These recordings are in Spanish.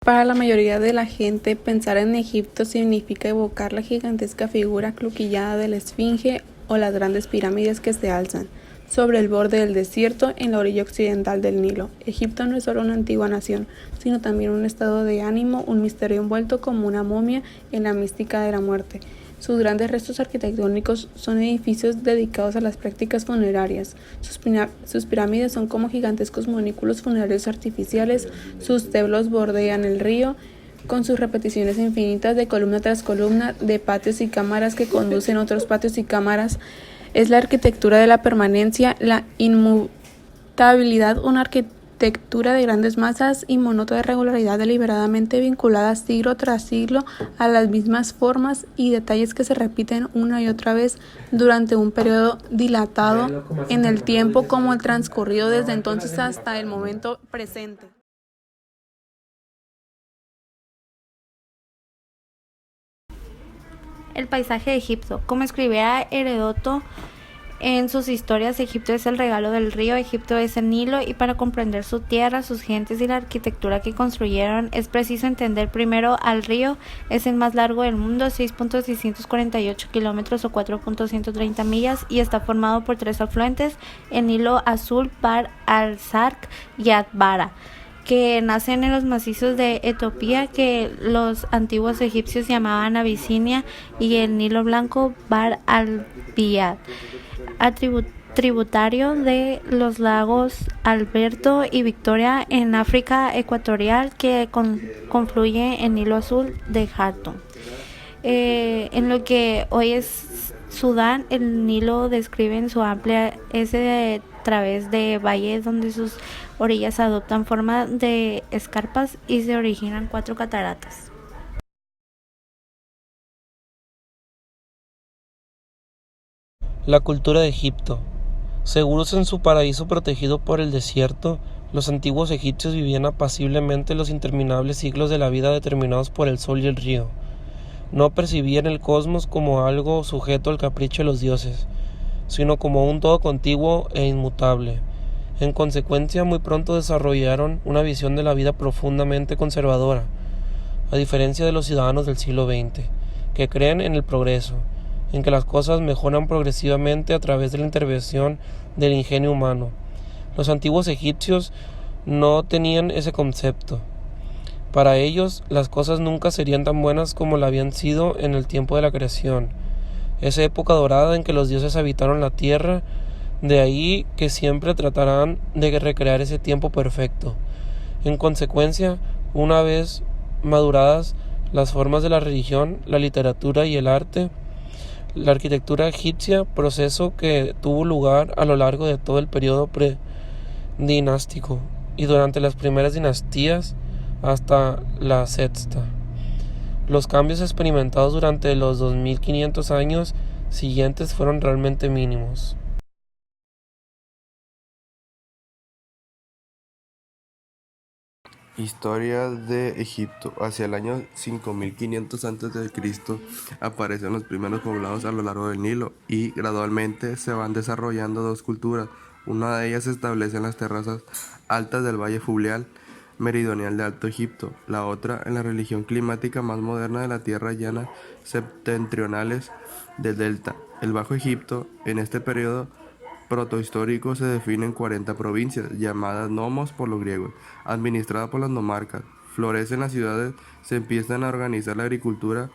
Para la mayoría de la gente, pensar en Egipto significa evocar la gigantesca figura cloquillada de la Esfinge o las grandes pirámides que se alzan sobre el borde del desierto en la orilla occidental del Nilo. Egipto no es solo una antigua nación, sino también un estado de ánimo, un misterio envuelto como una momia en la mística de la muerte. Sus grandes restos arquitectónicos son edificios dedicados a las prácticas funerarias. Sus pirámides son como gigantescos monículos funerarios artificiales. Sus templos bordean el río, con sus repeticiones infinitas de columna tras columna, de patios y cámaras que conducen a otros patios y cámaras. Es la arquitectura de la permanencia, la inmutabilidad, una arquitectura de grandes masas y monótona regularidad deliberadamente vinculada siglo tras siglo a las mismas formas y detalles que se repiten una y otra vez durante un periodo dilatado en el tiempo como el transcurrido desde entonces hasta el momento presente. El paisaje de Egipto. Como escribía Heródoto en sus historias, Egipto es el regalo del río, Egipto es el Nilo, y para comprender su tierra, sus gentes y la arquitectura que construyeron, es preciso entender primero al río. Es el más largo del mundo, 6.648 kilómetros o 4.130 millas, y está formado por tres afluentes: el Nilo Azul, Bahr al-Sark y Atbara, que nacen en los macizos de Etiopía, que los antiguos egipcios llamaban Abisinia, y el Nilo Blanco, Bahr al-Biyad, tributario de los lagos Alberto y Victoria en África ecuatorial, que confluye en Nilo Azul de Jartum. En lo que hoy es Sudán, el Nilo describe en su amplia a través de valles donde sus orillas adoptan forma de escarpas y se originan cuatro cataratas. La cultura de Egipto. Seguros en su paraíso protegido por el desierto, los antiguos egipcios vivían apaciblemente los interminables siglos de la vida determinados por el sol y el río. No percibían el cosmos como algo sujeto al capricho de los dioses, sino como un todo contiguo e inmutable. En consecuencia, muy pronto desarrollaron una visión de la vida profundamente conservadora, a diferencia de los ciudadanos del siglo XX, que creen en el progreso, en que las cosas mejoran progresivamente a través de la intervención del ingenio humano. Los antiguos egipcios no tenían ese concepto. Para ellos, las cosas nunca serían tan buenas como lo habían sido en el tiempo de la creación, esa época dorada en que los dioses habitaron la tierra. De ahí que siempre tratarán de recrear ese tiempo perfecto. En consecuencia, una vez maduradas las formas de la religión, la literatura y el arte, la arquitectura egipcia, proceso que tuvo lugar a lo largo de todo el periodo predinástico y durante las primeras dinastías hasta la sexta. Los cambios experimentados durante los 2500 años siguientes fueron realmente mínimos. Historia de Egipto. Hacia el año 5500 a.C. aparecen los primeros poblados a lo largo del Nilo y gradualmente se van desarrollando dos culturas. Una de ellas se establece en las terrazas altas del Valle Fluvial meridional de Alto Egipto, la otra en la región climática más moderna de la tierra llana septentrionales del Delta. El Bajo Egipto, en este periodo protohistórico, se define en 40 provincias, llamadas nomos por los griegos, administradas por las nomarcas. Florecen las ciudades, se empiezan a organizar la agricultura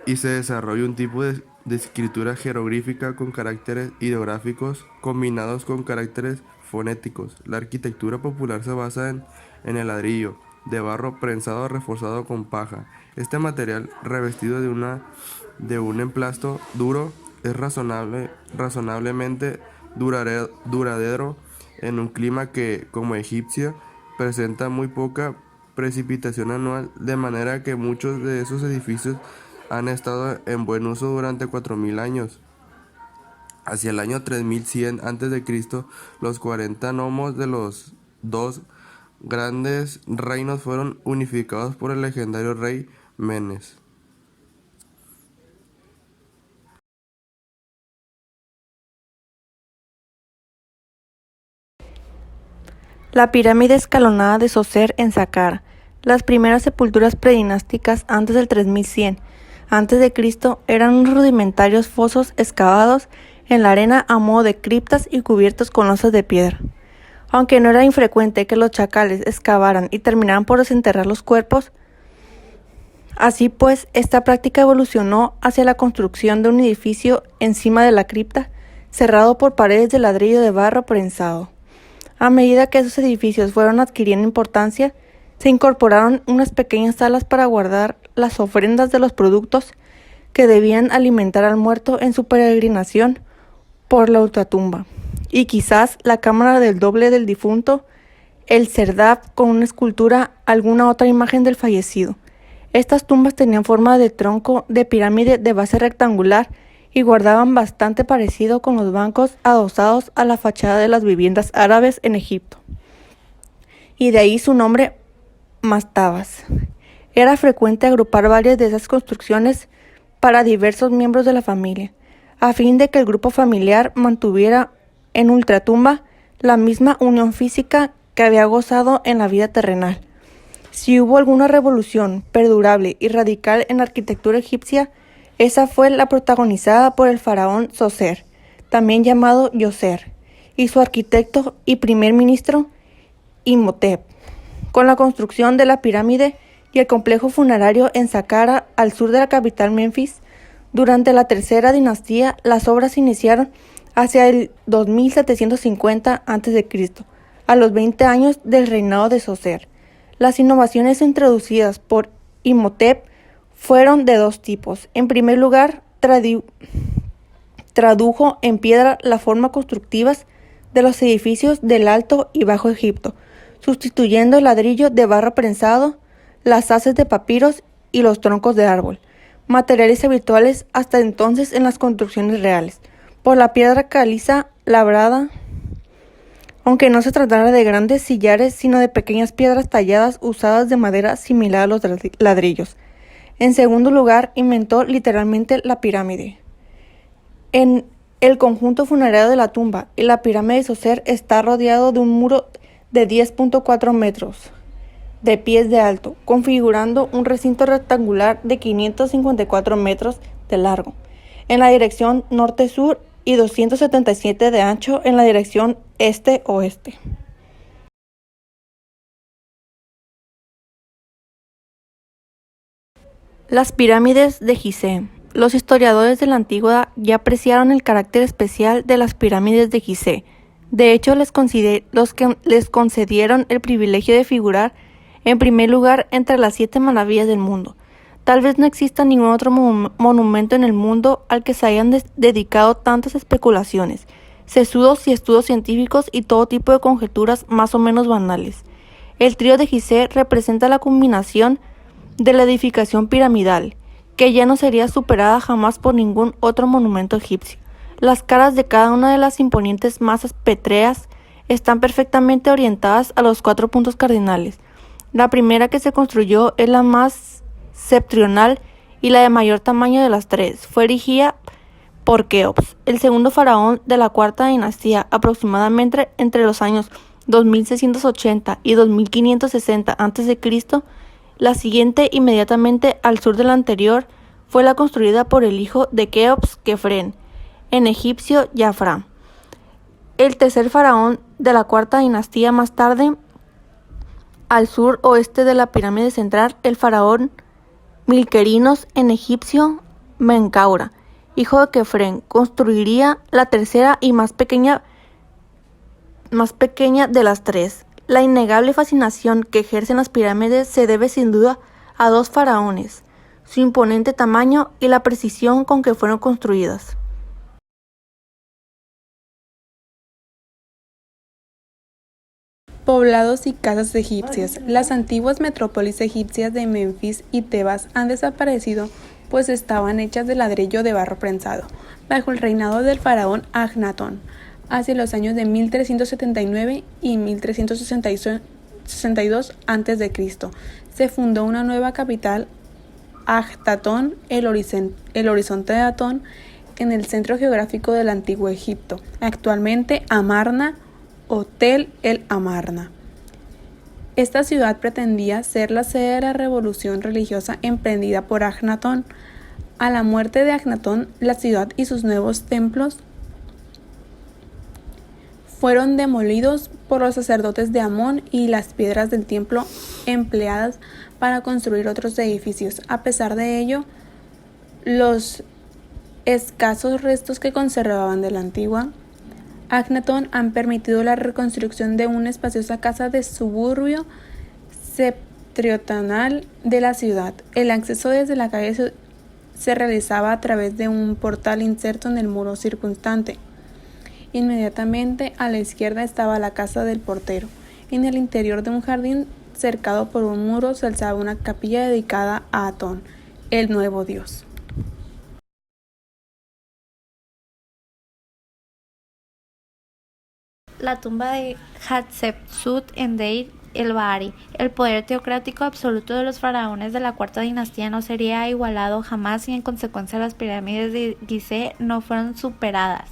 y se desarrolla un tipo de escritura jeroglífica con caracteres ideográficos combinados con caracteres fonéticos. La arquitectura popular se basa en el ladrillo de barro prensado reforzado con paja. Este material, revestido de un emplasto duro, es razonablemente duradero en un clima que, como egipcia, presenta muy poca precipitación anual, de manera que muchos de esos edificios han estado en buen uso durante 4000 años. Hacia el año 3100 a.C., los 40 nomos de los dos grandes reinos fueron unificados por el legendario rey Menes. La pirámide escalonada de Zoser en Saqqara. Las primeras sepulturas predinásticas antes del 3100 a.C. eran unos rudimentarios fosos excavados en la arena a modo de criptas y cubiertos con losas de piedra. Aunque no era infrecuente que los chacales excavaran y terminaran por desenterrar los cuerpos, así pues, esta práctica evolucionó hacia la construcción de un edificio encima de la cripta, cerrado por paredes de ladrillo de barro prensado. A medida que esos edificios fueron adquiriendo importancia, se incorporaron unas pequeñas salas para guardar las ofrendas de los productos que debían alimentar al muerto en su peregrinación por la ultratumba, y quizás la cámara del doble del difunto, el serdab con una escultura, alguna otra imagen del fallecido. Estas tumbas tenían forma de tronco de pirámide de base rectangular y guardaban bastante parecido con los bancos adosados a la fachada de las viviendas árabes en Egipto. Y de ahí su nombre, mastabas. Era frecuente agrupar varias de esas construcciones para diversos miembros de la familia, a fin de que el grupo familiar mantuviera en ultratumba la misma unión física que había gozado en la vida terrenal. Si hubo alguna revolución perdurable y radical en la arquitectura egipcia, esa fue la protagonizada por el faraón Zoser, también llamado Djoser, y su arquitecto y primer ministro Imhotep, con la construcción de la pirámide y el complejo funerario en Saqqara, al sur de la capital Menfis. Durante la tercera dinastía, las obras se iniciaron hacia el 2750 a.C., a los 20 años del reinado de Zoser. Las innovaciones introducidas por Imhotep fueron de dos tipos. En primer lugar, tradujo en piedra la forma constructivas de los edificios del Alto y Bajo Egipto, sustituyendo el ladrillo de barro prensado, las haces de papiros y los troncos de árbol, materiales habituales hasta entonces en las construcciones reales, por la piedra caliza labrada, aunque no se tratara de grandes sillares, sino de pequeñas piedras talladas usadas de madera similar a los ladrillos. En segundo lugar, inventó literalmente la pirámide. En el conjunto funerario de la tumba y la pirámide de Zoser está rodeado de un muro de 10.4 metros de pies de alto, configurando un recinto rectangular de 554 metros de largo en la dirección norte-sur y 277 de ancho en la dirección este-oeste. Las pirámides de Gizeh. Los historiadores de la antigüedad ya apreciaron el carácter especial de las pirámides de Gizeh. De hecho, les concedieron el privilegio de figurar en primer lugar entre las 7 maravillas del mundo. Tal vez no exista ningún otro monumento en el mundo al que se hayan dedicado tantas especulaciones, sesudos y estudios científicos y todo tipo de conjeturas más o menos banales. El trío de Gizeh representa la culminación de la edificación piramidal, que ya no sería superada jamás por ningún otro monumento egipcio. Las caras de cada una de las imponentes masas pétreas están perfectamente orientadas a los 4 puntos cardinales. La primera que se construyó es la más septentrional y la de mayor tamaño de las 3. Fue erigida por Keops, el segundo faraón de la cuarta dinastía, aproximadamente entre los años 2680 y 2560 a.C. La siguiente, inmediatamente al sur de la anterior, fue la construida por el hijo de Keops, Kefren, en egipcio Jafra. El tercer faraón de la cuarta dinastía, más tarde, al sur-oeste de la pirámide central, el faraón Milquerinos, en egipcio Menkaura, hijo de Kefren, construiría la tercera y más pequeña de las 3. La innegable fascinación que ejercen las pirámides se debe sin duda a 2 faraones, su imponente tamaño y la precisión con que fueron construidas. Poblados y casas egipcias. Las antiguas metrópolis egipcias de Menfis y Tebas han desaparecido, pues estaban hechas de ladrillo de barro prensado, bajo el reinado del faraón Agnatón, hacia los años de 1379 y 1362 a.C. Se fundó una nueva capital, Akhenaton, el horizonte de Atón, en el centro geográfico del antiguo Egipto, actualmente Amarna o Tel el Amarna. Esta ciudad pretendía ser la sede de la revolución religiosa emprendida por Agnatón. A la muerte de Agnatón, la ciudad y sus nuevos templos fueron demolidos por los sacerdotes de Amón y las piedras del templo empleadas para construir otros edificios. A pesar de ello, los escasos restos que conservaban de la antigua Agnatón han permitido la reconstrucción de una espaciosa casa de suburbio septentrional de la ciudad. El acceso desde la calle se realizaba a través de un portal inserto en el muro circundante. Inmediatamente a la izquierda estaba la casa del portero. En el interior de un jardín cercado por un muro se alzaba una capilla dedicada a Atón, el nuevo dios. La tumba de Hatshepsut en Deir el-Bahari. El poder teocrático absoluto de los faraones de la cuarta dinastía no sería igualado jamás y en consecuencia las pirámides de Gizeh no fueron superadas.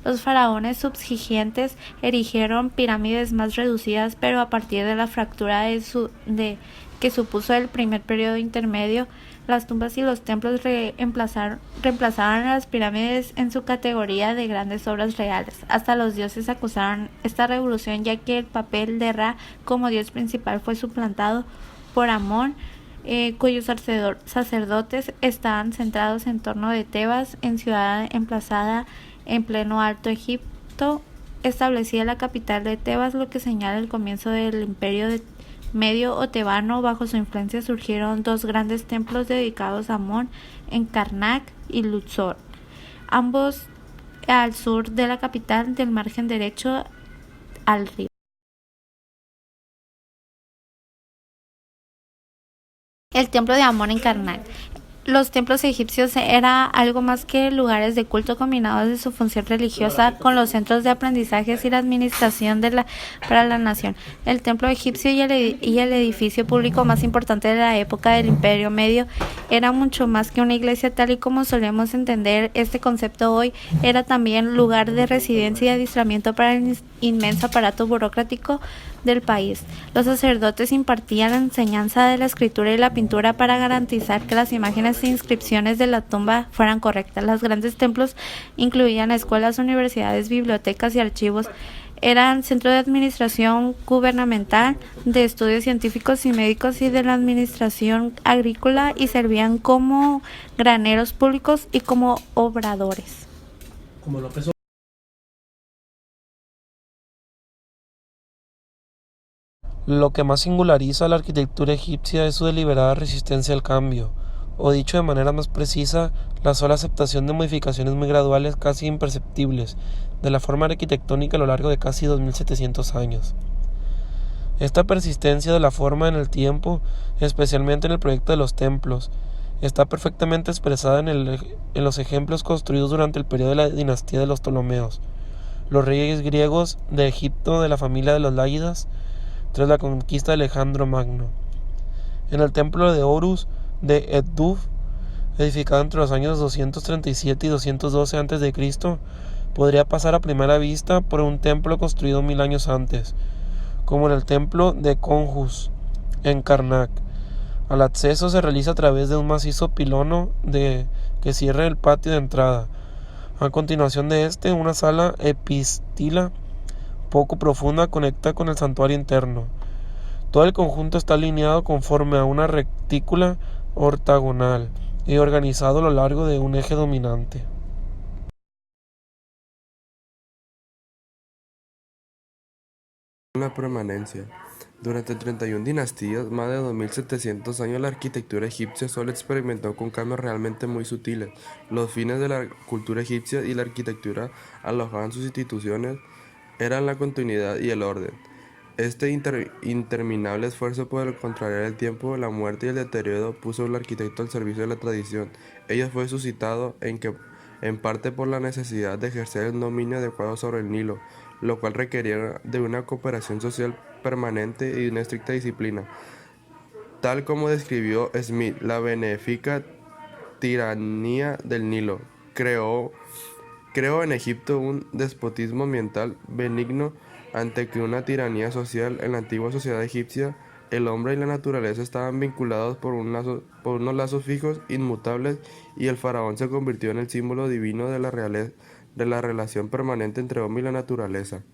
Los faraones subsiguientes erigieron pirámides más reducidas, pero a partir de la fractura que supuso el primer periodo intermedio, las tumbas y los templos reemplazaron a las pirámides en su categoría de grandes obras reales. Hasta los dioses acusaron esta revolución, ya que el papel de Ra como dios principal fue suplantado por Amón, cuyos sacerdotes estaban centrados en torno de Tebas, en ciudad emplazada en pleno Alto Egipto, establecida la capital de Tebas, lo que señala el comienzo del imperio medio o tebano. Bajo su influencia surgieron dos grandes templos dedicados a Amón en Karnak y Luxor, ambos al sur de la capital, del margen derecho al río. El templo de Amón en Karnak. Los templos egipcios eran algo más que lugares de culto combinados de su función religiosa con los centros de aprendizajes y la administración para la nación. El templo egipcio y el edificio público más importante de la época del Imperio Medio era mucho más que una iglesia tal y como solemos entender este concepto hoy. Era también lugar de residencia y adiestramiento para el inmenso aparato burocrático del país. Los sacerdotes impartían la enseñanza de la escritura y la pintura para garantizar que las imágenes e inscripciones de la tumba fueran correctas. Los grandes templos incluían escuelas, universidades, bibliotecas y archivos. Eran centro de administración gubernamental, de estudios científicos y médicos y de la administración agrícola, y servían como graneros públicos y como obradores. Lo que más singulariza a la arquitectura egipcia es su deliberada resistencia al cambio, o dicho de manera más precisa, la sola aceptación de modificaciones muy graduales, casi imperceptibles, de la forma arquitectónica a lo largo de casi 2700 años. Esta persistencia de la forma en el tiempo, especialmente en el proyecto de los templos, está perfectamente expresada en los ejemplos construidos durante el periodo de la dinastía de los Ptolomeos, los reyes griegos de Egipto de la familia de los Lágidas, tras la conquista de Alejandro Magno. En el templo de Horus de Edfu, edificado entre los años 237 y 212 a.C., podría pasar a primera vista por un templo construido 1000 años antes, como en el templo de Konjus, en Karnak. El acceso se realiza a través de un macizo pilono que cierra el patio de entrada. A continuación de una sala epistila poco profunda conecta con el santuario interno. Todo el conjunto está alineado conforme a una retícula ortogonal y organizado a lo largo de un eje dominante. La permanencia. Durante 31 dinastías, más de 2700 años, la arquitectura egipcia solo experimentó con cambios realmente muy sutiles. Los fines de la cultura egipcia y la arquitectura alojaban sus instituciones eran la continuidad y el orden. Este interminable esfuerzo por contrariar el tiempo, la muerte y el deterioro puso al arquitecto al servicio de la tradición. Ello fue suscitado en parte por la necesidad de ejercer el dominio adecuado sobre el Nilo, lo cual requería de una cooperación social permanente y de una estricta disciplina. Tal como describió Smith, la benéfica tiranía del Nilo creó en Egipto un despotismo ambiental benigno ante que una tiranía social en la antigua sociedad egipcia El hombre y la naturaleza estaban vinculados por unos lazos fijos, inmutables, y el faraón se convirtió en el símbolo divino de la relación permanente entre hombre y la naturaleza.